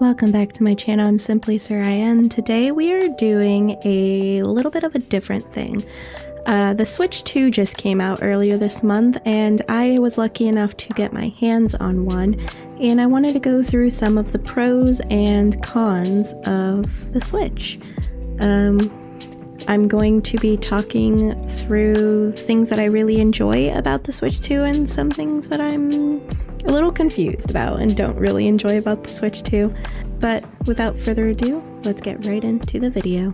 Welcome back to my channel. I'm Simply Sarai, and today we are doing a little bit of a different thing. The Switch 2 just came out earlier this month, and I was lucky enough to get my hands on one, and I wanted to go through some of the pros and cons of the Switch. I'm going to be talking through things that I really enjoy about the Switch 2 and some things that I'm a little confused about and don't really enjoy about the Switch 2. But without further ado, let's get right into the video.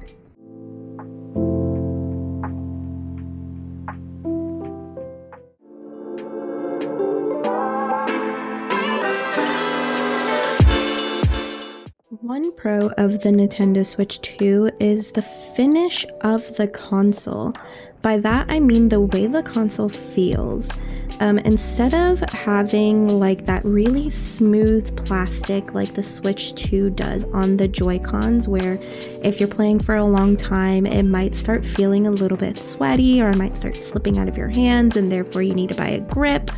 One pro of the Nintendo Switch 2 is the finish of the console. By that I mean the way the console feels. Instead of having like that really smooth plastic like the Switch 2 does on the Joy-Cons, where if you're playing for a long time it might start feeling a little bit sweaty or it might start slipping out of your hands and therefore you need to buy a grip.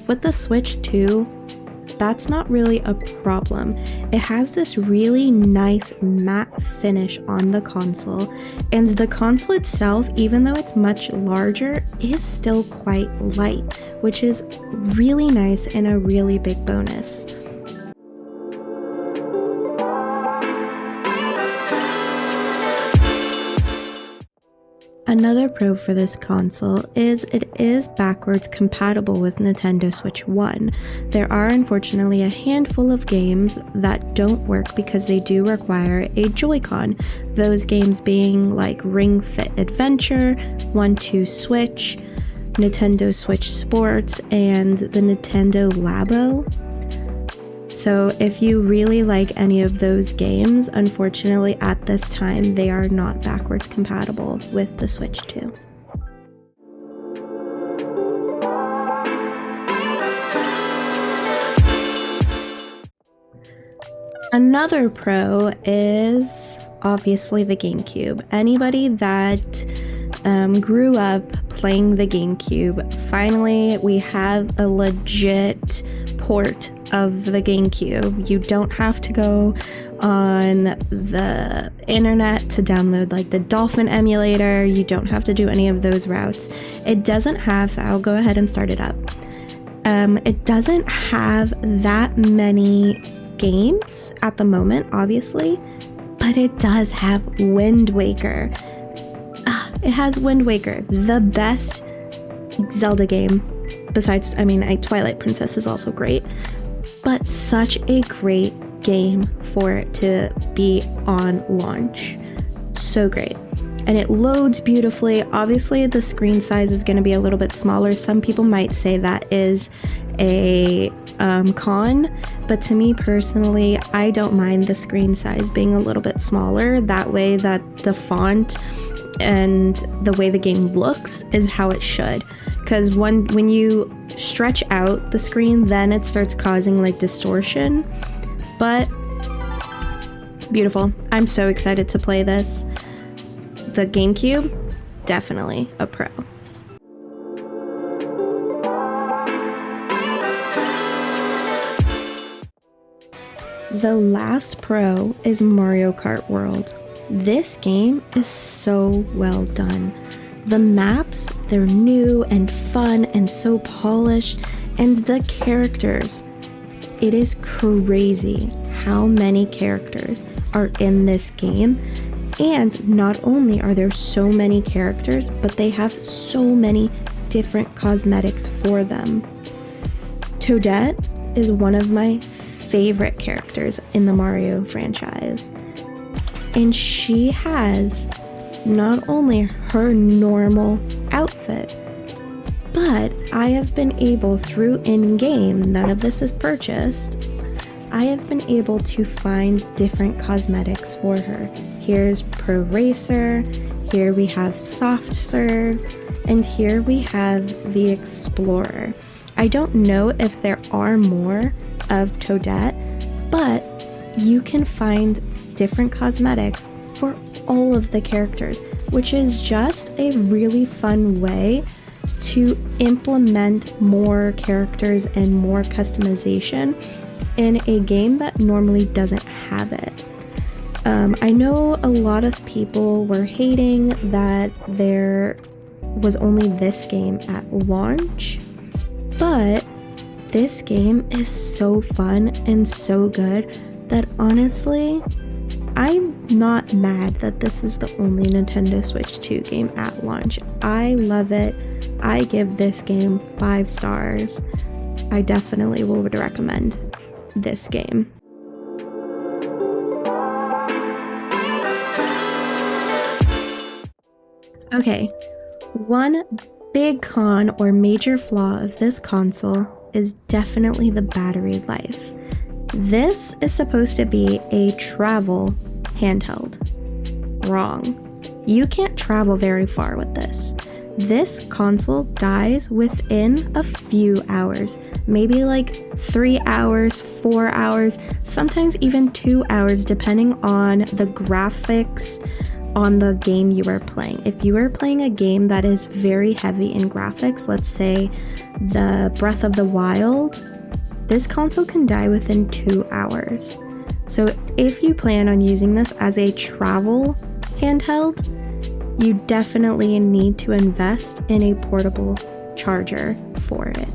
With the Switch 2, that's not really a problem. It has this really nice matte finish on the console, and the console itself, even though it's much larger, is still quite light, which is really nice and a really big bonus. Another pro for this console is it is backwards compatible with Nintendo Switch 1. There are unfortunately a handful of games that don't work because they do require a Joy-Con. Those games being like Ring Fit Adventure, 1-2 Switch, Nintendo Switch Sports, and the Nintendo Labo. So if you really like any of those games, unfortunately at this time they are not backwards compatible with the Switch 2. Another pro is obviously the GameCube. Anybody that grew up playing the GameCube, finally we have a legit port of the GameCube. You don't have to go on the internet to download like the Dolphin emulator. You don't have to do any of those routes. It doesn't have, so I'll go ahead and start it up. It doesn't have that many games at the moment, obviously, but it does have Wind Waker. It has Wind Waker, the best Zelda game. Besides, Twilight Princess is also great, but such a great game for it to be on launch. So great. And it loads beautifully. Obviously, the screen size is going to be a little bit smaller. Some people might say that is a con, but to me personally, I don't mind the screen size being a little bit smaller. That way that the font and the way the game looks is how it should. Because when you stretch out the screen, then it starts causing like distortion. But beautiful. I'm so excited to play this. The GameCube, definitely a pro. The last pro is Mario Kart World. This game is so well done. The maps, they're new and fun and so polished, and the characters, it is crazy how many characters are in this game. And not only are there so many characters, but they have so many different cosmetics for them. Toadette is one of my favorite characters in the Mario franchise. And she has not only her normal outfit, but I have been able through in-game, none of this is purchased, I have been able to find different cosmetics for her. Here's Pro Racer, here we have Soft Serve, and here we have the Explorer. I don't know if there are more of Toadette, but you can find different cosmetics for all of the characters, which is just a really fun way to implement more characters and more customization in a game that normally doesn't have it. I know a lot of people were hating that there was only this game at launch, but this game is so fun and so good that honestly, I'm not mad that this is the only Nintendo Switch 2 game at launch. I love it. I give this game 5 stars. I definitely would recommend this game. Okay, one big con or major flaw of this console is definitely the battery life. This is supposed to be a travel handheld. Wrong. You can't travel very far with this. This console dies within a few hours, maybe like 3 hours, 4 hours, sometimes even 2 hours, depending on the graphics on the game you are playing. If you are playing a game that is very heavy in graphics, let's say the Breath of the Wild, this console can die within 2 hours. So if you plan on using this as a travel handheld, you definitely need to invest in a portable charger for it.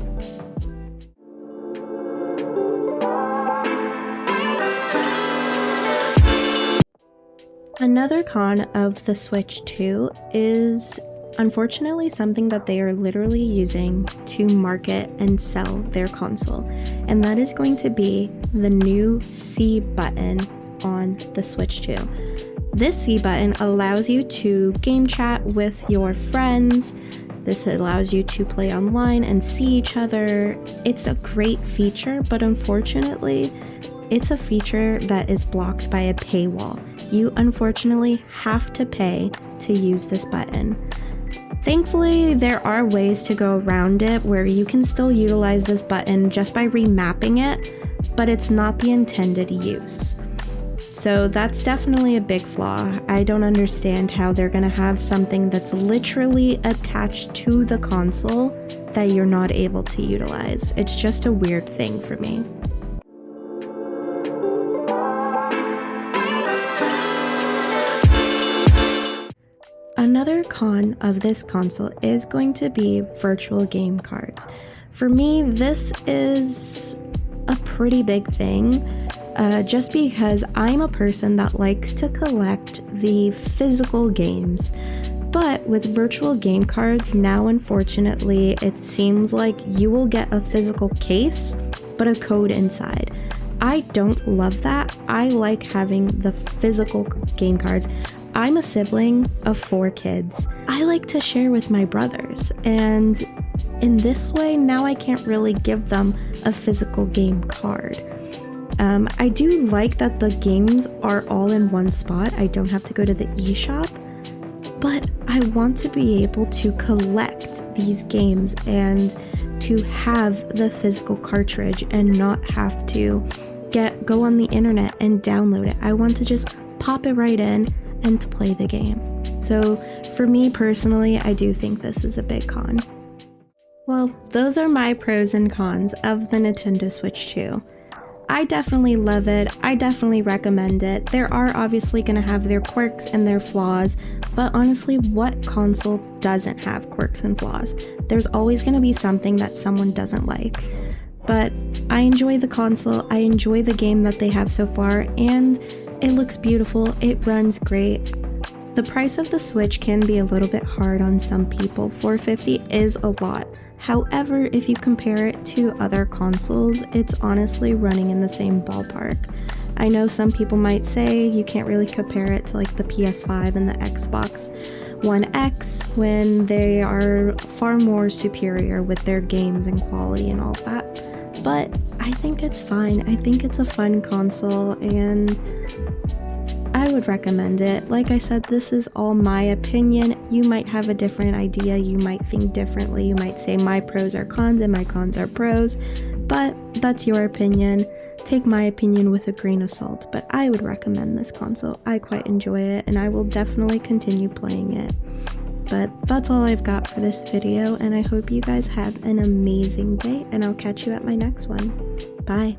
Another con of the Switch 2 is unfortunately something that they are literally using to market and sell their console, and that is going to be the new C button on the Switch 2. This C button allows you to game chat with your friends. This allows you to play online and see each other. It's a great feature, but unfortunately, it's a feature that is blocked by a paywall. You unfortunately have to pay to use this button. Thankfully, there are ways to go around it where you can still utilize this button just by remapping it, but it's not the intended use. So that's definitely a big flaw. I don't understand how they're gonna have something that's literally attached to the console that you're not able to utilize. It's just a weird thing for me. Another con of this console is going to be virtual game cards. For me, this is a pretty big thing, just because I'm a person that likes to collect the physical games. But with virtual game cards, now unfortunately, it seems like you will get a physical case, but a code inside. I don't love that. I like having the physical game cards. I'm a sibling of 4 kids. I like to share with my brothers, and in this way, now I can't really give them a physical game card. I do like that the games are all in one spot. I don't have to go to the eShop, but I want to be able to collect these games and to have the physical cartridge and not have to go on the internet and download it. I want to just pop it right in and to play the game. So for me personally, I do think this is a big con. Well, those are my pros and cons of the Nintendo Switch 2. I definitely love it. I definitely recommend it. There are obviously going to have their quirks and their flaws, but honestly, what console doesn't have quirks and flaws? There's always going to be something that someone doesn't like. But I enjoy the console. I enjoy the game that they have so far, and it looks beautiful. It runs great. The price of the Switch can be a little bit hard on some people. $450 is a lot. However, if you compare it to other consoles, it's honestly running in the same ballpark. I know some people might say you can't really compare it to like the PS5 and the Xbox One X when they are far more superior with their games and quality and all that. But I think it's fine. I think it's a fun console and I would recommend it. Like I said, this is all my opinion. You might have a different idea. You might think differently. You might say my pros are cons and my cons are pros, but that's your opinion. Take my opinion with a grain of salt, but I would recommend this console. I quite enjoy it and I will definitely continue playing it. But that's all I've got for this video, and I hope you guys have an amazing day, and I'll catch you at my next one. Bye.